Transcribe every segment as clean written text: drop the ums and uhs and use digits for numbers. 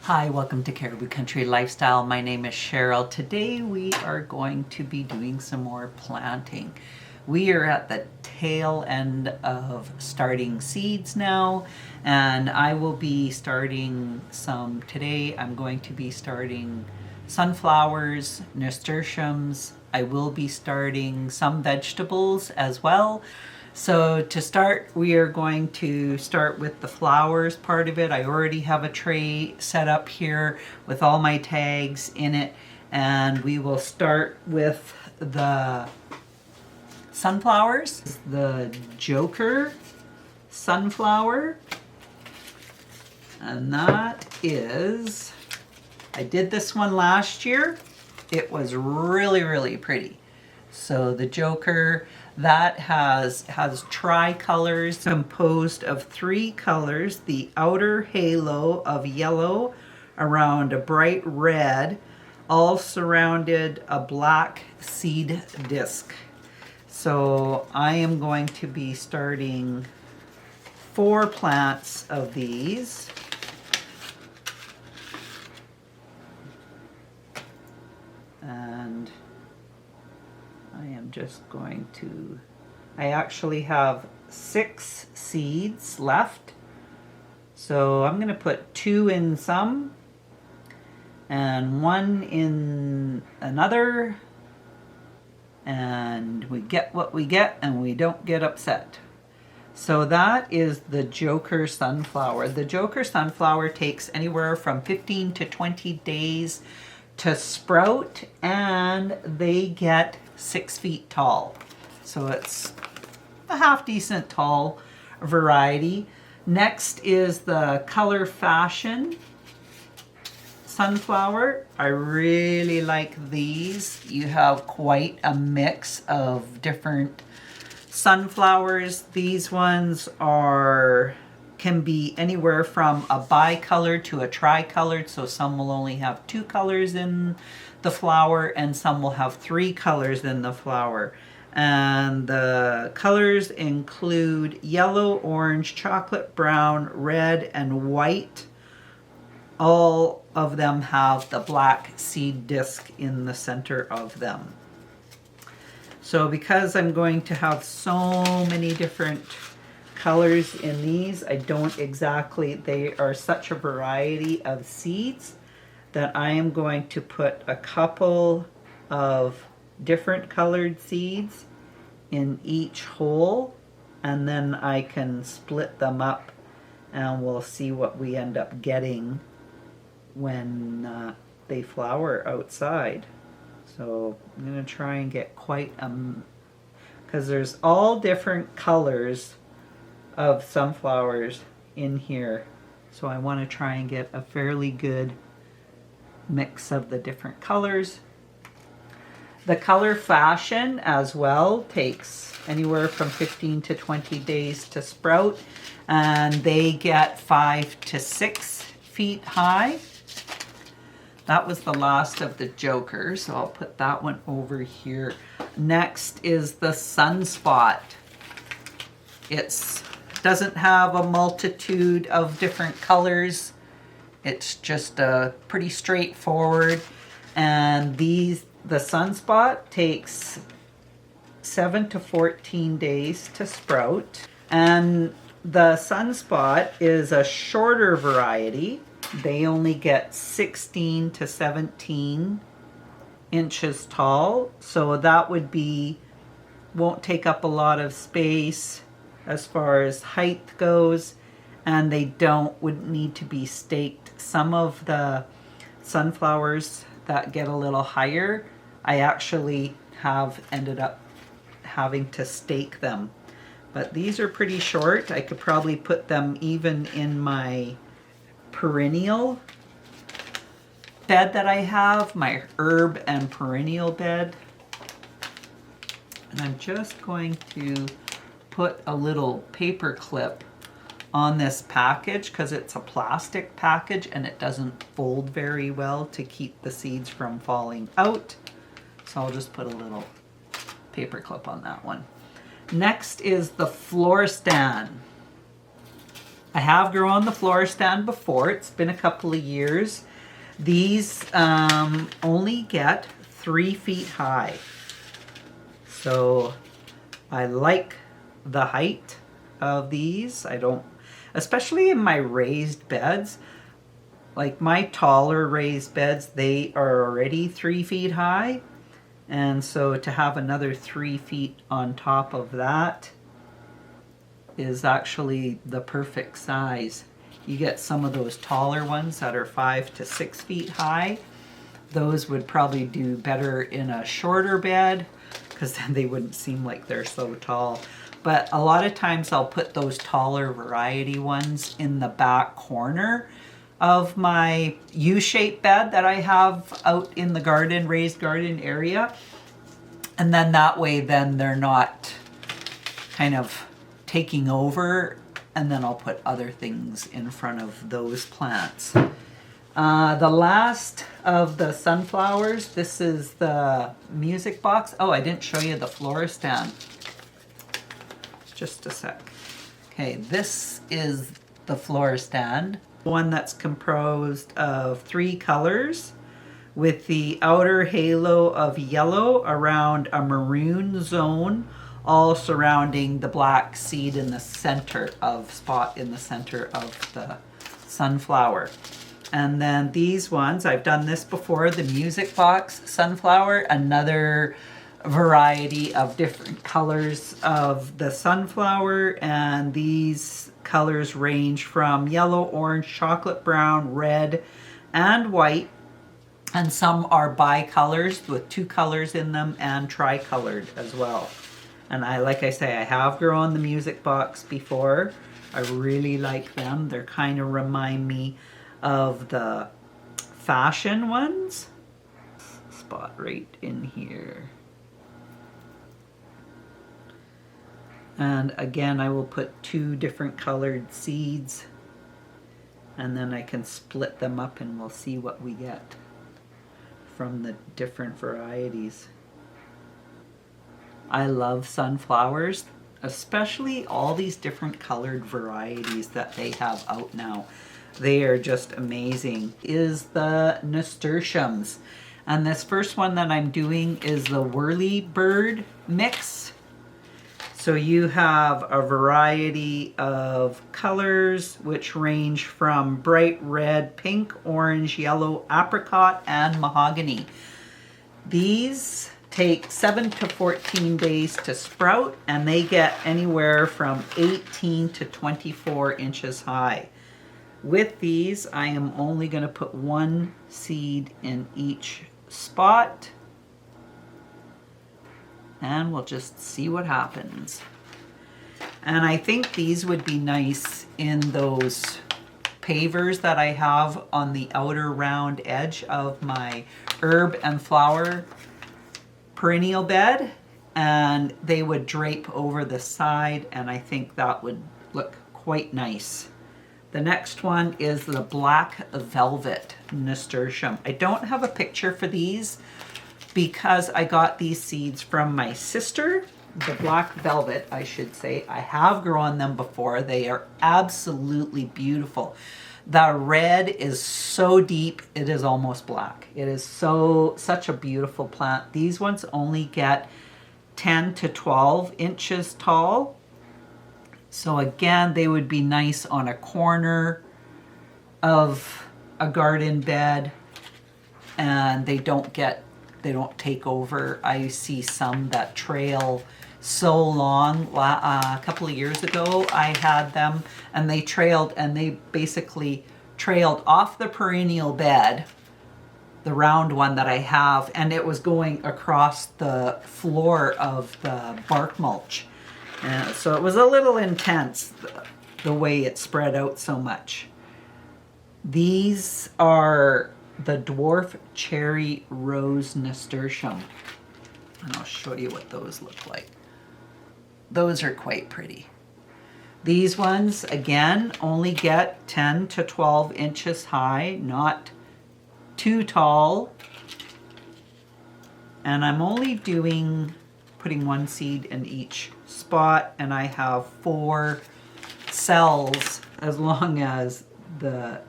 Hi, welcome to Caribou Country Lifestyle. My name is Cheryl. Today we are going to be doing some more planting. We are at the tail end of starting seeds now, and I will be starting some today. I'm going to be starting sunflowers, nasturtiums. I will be starting some vegetables as well. So to start, we are going to start with the flowers part of it. I already have a tray set up here with all my tags in it, and we will start with the sunflowers. The Joker sunflower, and that is, I did this one last year. It was really pretty. So the Joker, that has tricolors composed of three colors: the outer halo of yellow around a bright red, all surrounded a black seed disc. So I am going to be starting 4 plants of these. And I am just going to, I actually have 6 seeds left. So I'm going to put 2 in some and 1 in another, and we get what we get and we don't get upset. So that is the Joker sunflower. The Joker sunflower takes anywhere from 15 to 20 days to sprout, and they get 6 feet tall. So it's a half decent tall variety. Next is the Color Fashion sunflower. I really like these. You have quite a mix of different sunflowers. These ones can be anywhere from a bicolor to a tricolored, so some will only have 2 colors in the flower and some will have 3 colors in the flower. And the colors include yellow, orange, chocolate brown, red, and white. All of them have the black seed disc in the center of them. So because I'm going to have so many different colors in these, I don't exactly, they are such a variety of seeds that I am going to put a couple of different colored seeds in each hole, and then I can split them up and we'll see what we end up getting when they flower outside. So I'm going to try and get quite because there's all different colors of sunflowers in here. So I want to try and get a fairly good mix of the different colors. The Color Fashion as well takes anywhere from 15 to 20 days to sprout, and they get 5 to 6 feet high. That was the last of the Joker, so I'll put that one over here. Next is the Sunspot. It doesn't have a multitude of different colors. It's just pretty straightforward. And the Sunspot takes 7 to 14 days to sprout. And the Sunspot is a shorter variety. They only get 16 to 17 inches tall. So that won't take up a lot of space as far as height goes, and they wouldn't need to be staked. Some of the sunflowers that get a little higher, I actually have ended up having to stake them. But these are pretty short. I could probably put them even in my perennial bed that I have, my herb and perennial bed. And I'm just going to put a little paper clip on this package because it's a plastic package and it doesn't fold very well to keep the seeds from falling out. So I'll just put a little paper clip on that one. Next is the Floristan. I have grown the floor stand before. It's been a couple of years. These only get 3 feet high. So I like the height of these. I don't, especially in my raised beds, like my taller raised beds, they are already 3 feet high. And so to have another 3 feet on top of that is actually the perfect size. You get some of those taller ones that are 5 to 6 feet high. Those would probably do better in a shorter bed because then they wouldn't seem like they're so tall. But a lot of times I'll put those taller variety ones in the back corner of my U-shaped bed that I have out in the garden, raised garden area. And then that way then they're not kind of taking over, and then I'll put other things in front of those plants. The last of the sunflowers, this is the music box. Oh, I didn't show you the floor stand. Just a sec. Okay, this is the floor stand. One that's composed of 3 colors with the outer halo of yellow around a maroon zone, all surrounding the black seed in the center of spot in the center of the sunflower. And then these ones, I've done this before, the music box sunflower, another variety of different colors of the sunflower, and these colors range from yellow, orange, chocolate brown, red, and white. And some are bicolors with 2 colors in them and tricolored as well. And like I say, I have grown the music box before. I really like them. They're kind of remind me of the fashion ones. Spot right in here. And again, I will put 2 different colored seeds, and then I can split them up and we'll see what we get from the different varieties. I love sunflowers, especially all these different colored varieties that they have out now. They are just amazing. Is the Nasturtiums. And this first one that I'm doing is the Whirlybird mix. So you have a variety of colors which range from bright red, pink, orange, yellow, apricot, and mahogany. These take 7 to 14 days to sprout, and they get anywhere from 18 to 24 inches high. With these, I am only going to put 1 seed in each spot, and we'll just see what happens. And I think these would be nice in those pavers that I have on the outer round edge of my herb and flower perennial bed, and they would drape over the side, and I think that would look quite nice. The next one is the Black Velvet Nasturtium. I don't have a picture for these because I got these seeds from my sister. The Black Velvet, I should say. I have grown them before. They are absolutely beautiful. The red is so deep, it is almost black. It is such a beautiful plant. These ones only get 10 to 12 inches tall. So again, they would be nice on a corner of a garden bed, and they don't take over. I see some that trail so long. A couple of years ago I had them, and they basically trailed off the perennial bed, the round one that I have, and it was going across the floor of the bark mulch. So it was a little intense, the way it spread out so much. These are the Dwarf Cherry Rose Nasturtium, and I'll show you what those look like. Those are quite pretty. These ones, again, only get 10 to 12 inches high, not too tall. And I'm only putting 1 seed in each spot, and I have 4 cells As long as the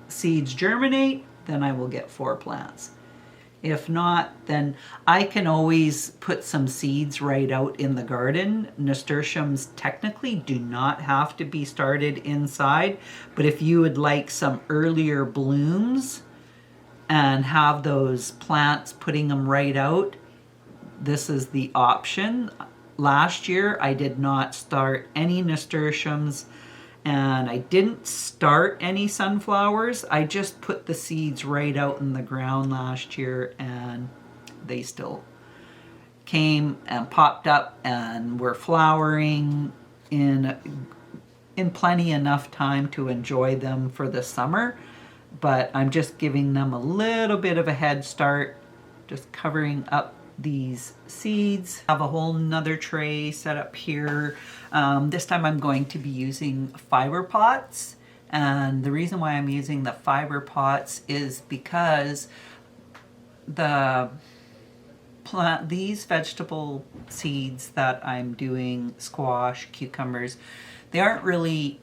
seeds germinate, then I will get 4 plants. If not, then I can always put some seeds right out in the garden. Nasturtiums technically do not have to be started inside, but if you would like some earlier blooms and have those plants putting them right out, this is the option. Last year I did not start any nasturtiums and I didn't start any sunflowers. I just put the seeds right out in the ground last year and they still came and popped up and were flowering in plenty enough time to enjoy them for the summer. But I'm just giving them a little bit of a head start, just covering up these seeds. I have a whole nother tray set up here. This time I'm going to be using fiber pots, and the reason why I'm using the fiber pots is because these vegetable seeds that I'm doing, squash, cucumbers, they aren't really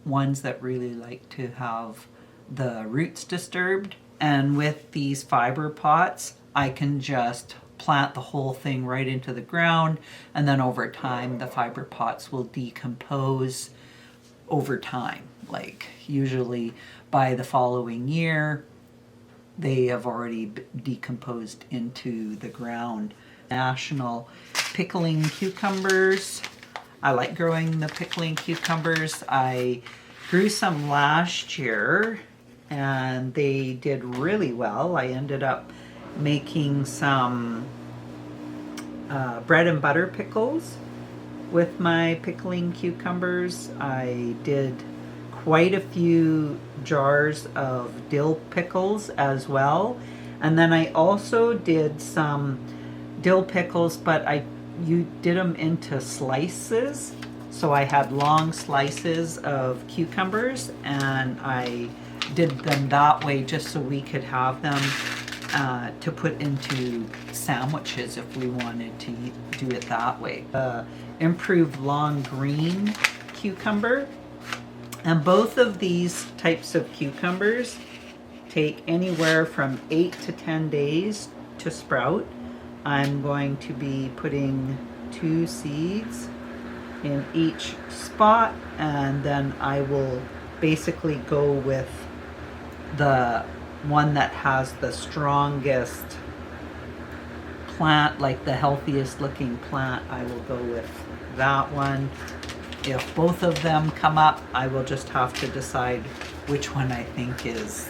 ones that really like to have the roots disturbed, and with these fiber pots I can just plant the whole thing right into the ground, and then over time the fiber pots will decompose over time. Like usually by the following year they have already decomposed into the ground. National pickling cucumbers. I like growing the pickling cucumbers. I grew some last year and they did really well. I ended up making some bread and butter pickles with my pickling cucumbers. I did quite a few jars of dill pickles as well, and then I also did some dill pickles, but you did them into slices. So I had long slices of cucumbers and I did them that way just so we could have them to put into sandwiches if we wanted to do it that way. Improved long green cucumber. And both of these types of cucumbers take anywhere from 8 to 10 days to sprout. I'm going to be putting 2 seeds in each spot, and then I will basically go with the one that has the strongest plant, like the healthiest looking plant. I will go with that one. If both of them come up, I will just have to decide which one I think is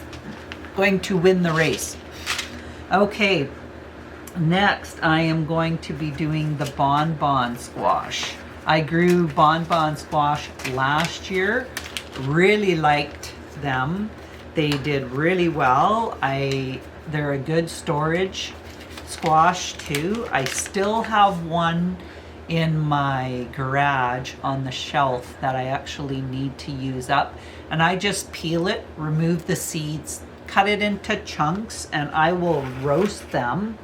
going to win the race. Okay, next I am going to be doing the bonbon squash. I grew bonbon squash last year, really liked them. They did really well. They're a good storage squash too. I still have one in my garage on the shelf that I actually need to use up, and I just peel it, remove the seeds, cut it into chunks, and I will roast them.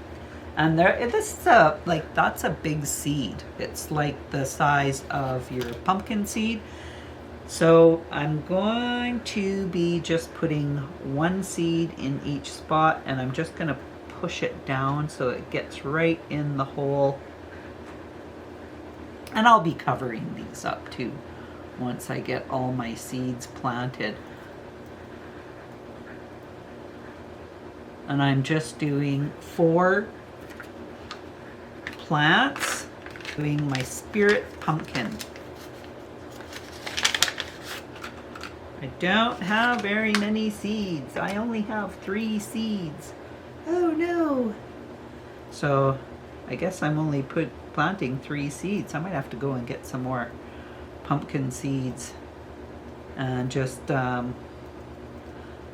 And that's a big seed. It's like the size of your pumpkin seed. So I'm going to be just putting 1 seed in each spot, and I'm just going to push it down so it gets right in the hole. And I'll be covering these up too once I get all my seeds planted. And I'm just doing 4 plants, doing my spirit pumpkin. I don't have very many seeds. I only have 3 seeds. Oh no. So I guess I'm only planting 3 seeds. I might have to go and get some more pumpkin seeds and just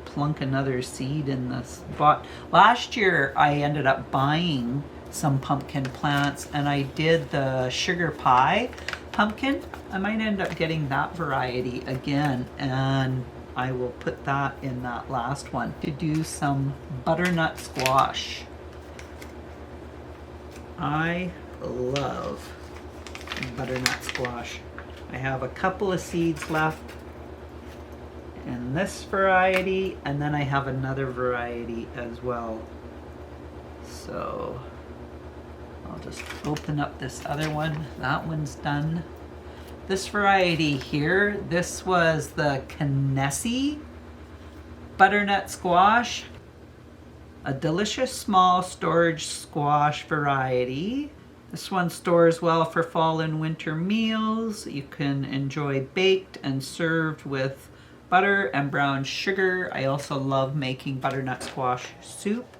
plunk another seed in the spot. Last year I ended up buying some pumpkin plants and I did the sugar pie pumpkin. I might end up getting that variety again, and I will put that in that last one. To do some butternut squash. I love butternut squash. I have a couple of seeds left in this variety, and then I have another variety as well. So I'll just open up this other one. That one's done. This variety here, this was the Cantaloupe butternut squash, a delicious small storage squash variety. This one stores well for fall and winter meals. You can enjoy baked and served with butter and brown sugar. I also love making butternut squash soup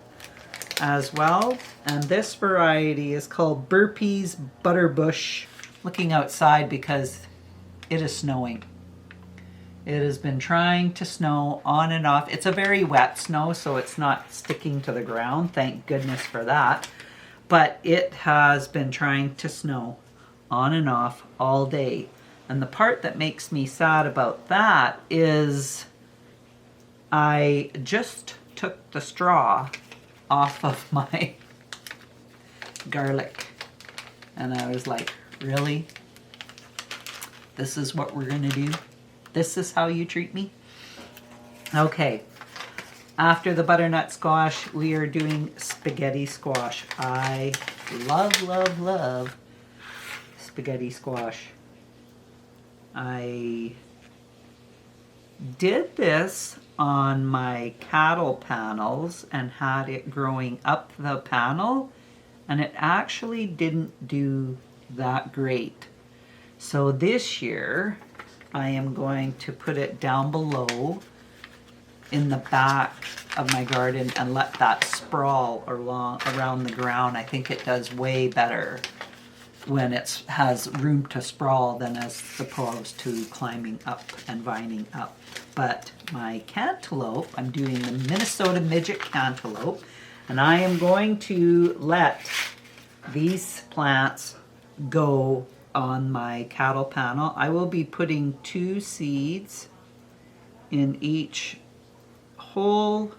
as well. And this variety is called Burpee's Butterbush. Looking outside because it is snowing. It has been trying to snow on and off. It's a very wet snow, so it's not sticking to the ground. Thank goodness for that. But it has been trying to snow on and off all day. And the part that makes me sad about that is I just took the straw off of my garlic. And I was like, really? This is what we're gonna do? This is how you treat me? Okay. After the butternut squash, we are doing spaghetti squash. I love, love, love spaghetti squash. I did this on my cattle panels and had it growing up the panel, and it actually didn't do that great. So this year, I am going to put it down below in the back of my garden and let that sprawl around the ground. I think it does way better when it has room to sprawl than as opposed to climbing up and vining up. But my cantaloupe, I'm doing the Minnesota midget cantaloupe, and I am going to let these plants go on my cattle panel. I will be putting 2 seeds in each hole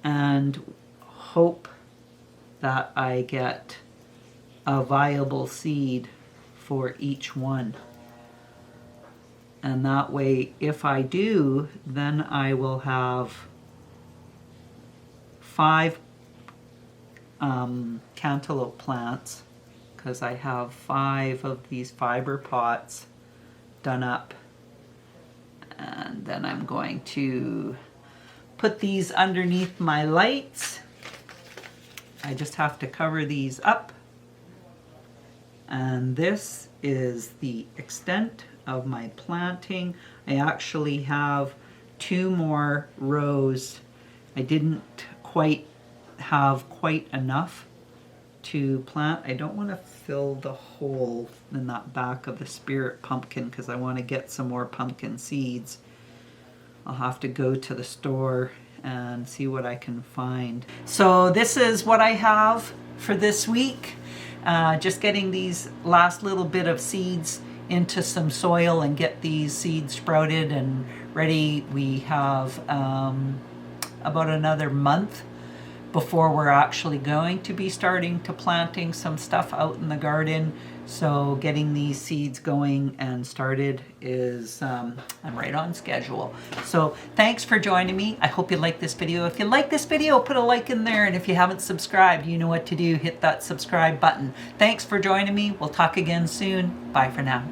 and hope that I get a viable seed for each one. And that way, if I do, then I will have 5 cantaloupe plants, because I have 5 of these fiber pots done up. And then I'm going to put these underneath my lights. I just have to cover these up. And this is the extent of my planting. I actually have 2 more rows. I didn't quite have quite enough to plant. I don't want to fill the hole in that back of the spirit pumpkin because I want to get some more pumpkin seeds. I'll have to go to the store and see what I can find. So this is what I have for this week. Just getting these last little bit of seeds into some soil and get these seeds sprouted and ready. We have about another month before we're actually going to be starting to planting some stuff out in the garden. So getting these seeds going and started is, I'm right on schedule. So thanks for joining me. I hope you like this video. If you like this video, put a like in there. And if you haven't subscribed, you know what to do. Hit that subscribe button. Thanks for joining me. We'll talk again soon. Bye for now.